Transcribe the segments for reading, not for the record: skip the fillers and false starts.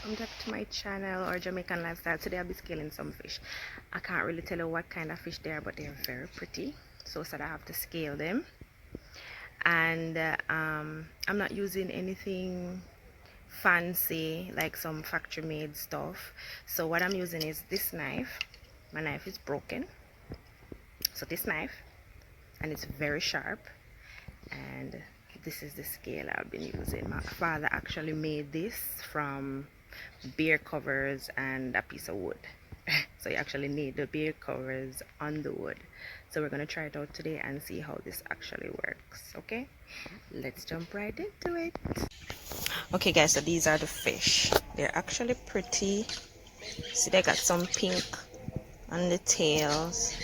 welcome back to my channel or Jamaican Lifestyle. Today I'll be scaling some fish. I can't really tell you what kind of fish they are, but they're very pretty, so I have to scale them. And I'm not using anything fancy like some factory made stuff. So what I'm using is this knife. My knife is broken, so this knife, and it's very sharp. And this is the scale I've been using. My father actually made this from beer covers and a piece of wood. So you actually need the beer covers on the wood. So we're going to try it out today and see how this actually works. Okay, let's jump right into it. Okay guys, so these are the fish. They're actually pretty. See, they got some pink on the tails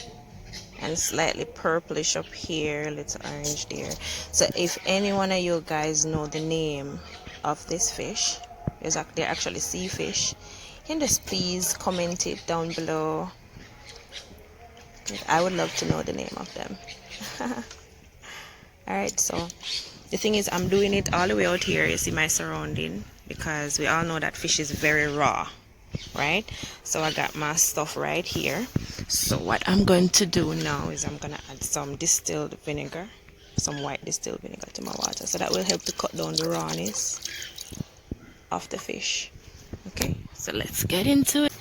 and slightly purplish up here, little orange there. So if any one of you guys know the name of this fish, they're actually sea fish, can just please comment it down below. I would love to know the name of them. Alright, so the thing is, I'm doing it all the way out here, you see my surrounding, because we all know that fish is very raw, right? So I got my stuff right here. So what I'm going to do now is I'm going to add some distilled vinegar, some white distilled vinegar to my water, so that will help to cut down the rawness of the fish. Okay, so let's get into it.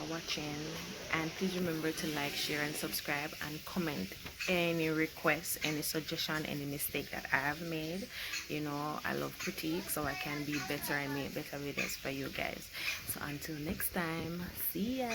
watching, and please remember to like, share and subscribe, and comment any requests, any suggestion, any mistake that I have made. You know, I love critique so I can be better and make better videos for you guys. So until next time, see ya.